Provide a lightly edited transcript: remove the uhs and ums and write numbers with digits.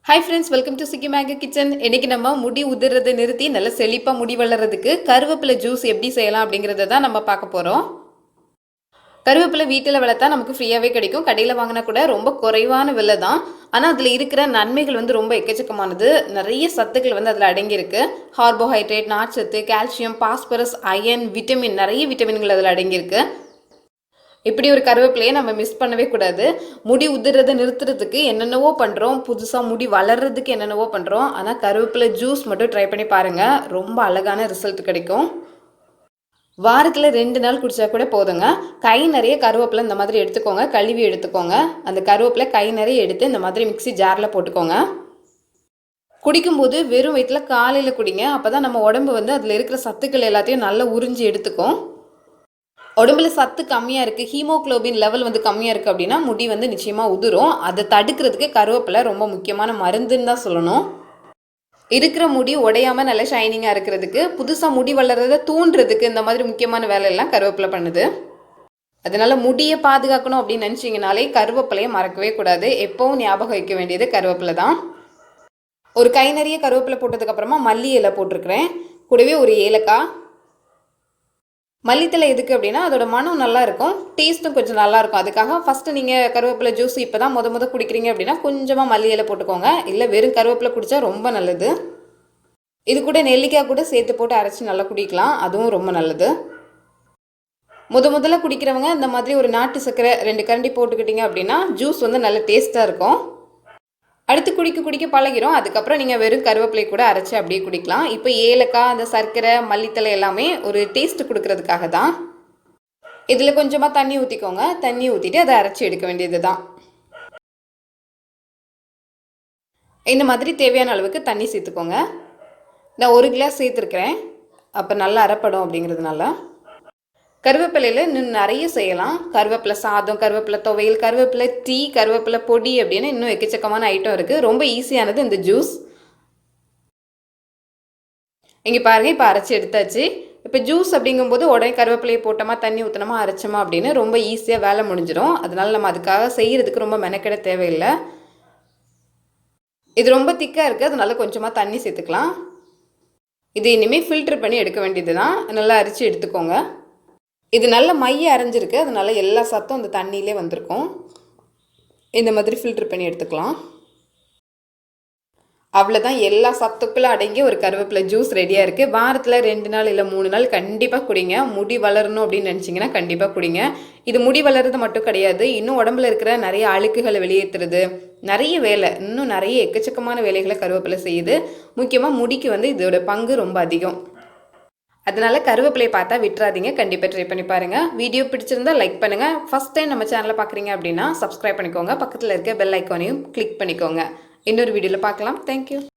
Hi friends, welcome to Sugi Mango Kitchen. இன்னைக்கு நம்ம முடி உதிர்றதை நிறுத்தி நல்ல செழிப்பா முடி வளர்றதுக்கு கருவேப்பிலை ஜூஸ் எப்படி செய்யலாம் அப்படிங்கறத தான் நம்ம பார்க்க போறோம். கருவேப்பிலை வீட்டில வளர்த்தா நமக்கு ஃப்ரீயாவே கிடைக்கும். கடையில வாங்கினா கூட ரொம்ப குறைவான விலை தான். ஆனா அதுல இருக்கிற நன்மைகள் ரொம்ப எக்கச்சக்கமானது. நிறைய சத்துக்கள் அதுல அடங்கி இருக்கு. கார்போஹைட்ரேட், நார்ச்சத்து, கால்சியம், பாஸ்பரஸ், அயன், விட்டமின் நிறைய விட்டமின்கள் அதுல அடங்கி இருக்கு. இப்படி ஒரு கருவேப்பிலையை நம்ம மிஸ் பண்ணவே கூடாது. முடி உதிர்றதை நிறுத்துறதுக்கு என்னென்னவோ பண்ணுறோம், புதுசாக முடி வளர்றதுக்கு என்னென்னவோ பண்ணுறோம். ஆனால் கருவேப்பிலை ஜூஸ் மட்டும் ட்ரை பண்ணி பாருங்கள், ரொம்ப அழகான ரிசல்ட் கிடைக்கும். வாரத்தில் 2 நாள் குடித்தா கூட போதுங்க. கை நிறைய கருவேப்பிலை இந்த மாதிரி எடுத்துக்கோங்க, கழுவி எடுத்துக்கோங்க. அந்த கருவேப்பிலை கை நிறைய எடுத்து இந்த மாதிரி மிக்சி ஜாரில் போட்டுக்கோங்க. குடிக்கும்போது வெறும் வயிற்றில் காலையில் குடிங்க. அப்போ தான் நம்ம உடம்பு அதில் இருக்கிற சத்துக்கள் எல்லாத்தையும் நல்லா உறிஞ்சி எடுத்துக்கும். உடம்புல சத்து கம்மியாக இருக்குது, ஹீமோக்ளோபின் லெவல் கம்மியாக இருக்குது அப்படின்னா முடி நிச்சயமாக உதிரும். அதை தடுக்கிறதுக்கு கருவேப்பிலை ரொம்ப முக்கியமான மருந்துன்னு தான் சொல்லணும். இருக்கிற முடி உடையாமல் நல்லா ஷைனிங்காக இருக்கிறதுக்கு, புதுசாக முடி வளர்றதை தூண்டுறதுக்கு இந்த மாதிரி முக்கியமான வேலையெல்லாம் கருவேப்பிலை பண்ணுது. அதனால் முடியை பாதுகாக்கணும் அப்படின்னு நினச்சிங்கனாலே கருவேப்பிலையை மறக்கவே கூடாது. எப்போவும் ஞாபகம் வைக்க வேண்டியது கருவேப்பிலை தான். ஒரு கை நிறைய கருவேப்பிலை போட்டதுக்கப்புறமா மல்லி இலை போட்டிருக்கிறேன். கூடவே ஒரு ஏலக்காய். மல்லித்தலை எதுக்கு அப்படின்னா அதோட மனம் நல்லா இருக்கும், டேஸ்ட்டும் கொஞ்சம் நல்லா இருக்கும். அதுக்காக ஃபஸ்ட்டு நீங்கள் கருவேப்பிலை ஜூஸ் இப்போ தான் முத குடிக்கிறீங்க அப்படின்னா கொஞ்சமாக மல்லி இலை போட்டுக்கோங்க. இல்லை வெறும் கருவேப்பிலை குடித்தா ரொம்ப நல்லது. இது கூட நெல்லிக்காய் கூட சேர்த்து போட்டு அரைச்சி நல்லா குடிக்கலாம், அதுவும் ரொம்ப நல்லது. முதல்ல குடிக்கிறவங்க இந்த மாதிரி ஒரு நாட்டு சர்க்கரை 2 கரண்டி போட்டுக்கிட்டீங்க அப்படின்னா ஜூஸ் நல்ல டேஸ்ட்டாக இருக்கும். அடுத்து குடிக்க பழகிறோம். அதுக்கப்புறம் நீங்கள் வெறும் கருவேப்பிலை கூட அரைச்சி அப்படியே குடிக்கலாம். இப்போ ஏலக்காய், அந்த சர்க்கரை, மல்லித்தலை எல்லாமே ஒரு டேஸ்ட் கொடுக்கறதுக்காக தான். இதில் கொஞ்சமாக தண்ணி ஊற்றிக்கோங்க. தண்ணி ஊற்றிட்டு அதை அரைச்சி எடுக்க வேண்டியது தான். இந்த மாதிரி தேவையான அளவுக்கு தண்ணி சேர்த்துக்கோங்க. நான் 1 கிளாஸ் சேர்த்துருக்கிறேன், அப்போ நல்லா அரைப்படும் அப்படிங்கிறதுனால. கருவேப்பிலையில் இன்னும் நிறைய செய்யலாம். கருவேப்பிலை சாதம், கருவேப்பிலை துவையல், கருவேப்பிலை டீ, கருவேப்பிலை பொடி அப்படின்னு இன்னும் எக்கச்சக்கமான ஐட்டம் இருக்குது. ரொம்ப ஈஸியானது இந்த ஜூஸ். இங்கே பாருங்கள், இப்போ அரைச்சி எடுத்தாச்சு. இப்போ ஜூஸ் அப்படிங்கும்போது உடனே கருவேப்பிலையை போட்டோமா, தண்ணி ஊற்றினோமா, அரைச்சோமா அப்படின்னு ரொம்ப ஈஸியாக வேலை முடிஞ்சிடும். அதனால நம்ம அதுக்காக செய்கிறதுக்கு ரொம்ப மெனக்கெட தேவையில்லை. இது ரொம்ப திக்காக இருக்குது, அதனால கொஞ்சமாக தண்ணி சேர்த்துக்கலாம். இது இனிமேல் ஃபில்டர் பண்ணி எடுக்க வேண்டியது தான். நல்லா அரைச்சி எடுத்துக்கோங்க. இது நல்ல மைய அரைஞ்சிருக்கு, அதனால எல்லா சத்தும் அந்த தண்ணியிலே வந்திருக்கும். இந்த மாதிரி ஃபில்டர் பண்ணி எடுத்துக்கலாம். அவ்வளோதான், எல்லா சத்துக்களும் அடங்கி ஒரு கருவேப்பிலை ஜூஸ் ரெடியாக இருக்குது. வாரத்தில் 2 நாள் இல்லை 3 நாள் கண்டிப்பாக குடிங்க. முடி வளரணும் அப்படின்னு நினச்சிங்கன்னா கண்டிப்பாக குடிங்க. இது முடி வளர்றது மட்டும் கிடையாது, இன்னும் உடம்புல இருக்கிற நிறைய அழுக்குகளை வெளியேற்றுறது, நிறைய வேலை, இன்னும் நிறைய எக்கச்சக்கமான வேலைகளை கருவேப்பிலை செய்யுது. முக்கியமாக முடிக்கு இதோட பங்கு ரொம்ப அதிகம். அதனால கருவேப்பிலை பார்த்தா விட்டுறாதீங்க, கண்டிப்பாக ட்ரை பண்ணி பாருங்கள். வீடியோ பிடிச்சிருந்தா லைக் பண்ணுங்கள். ஃபஸ்ட் டைம் நம்ம சேனலை பார்க்குறீங்க அப்படின்னா சப்ஸ்கிரைப் பண்ணிக்கோங்க. பக்கத்தில் இருக்க பெல் ஐக்கானையும் கிளிக் பண்ணிக்கோங்க. இன்னொரு வீடியோவில் பார்க்கலாம். தேங்க்யூ.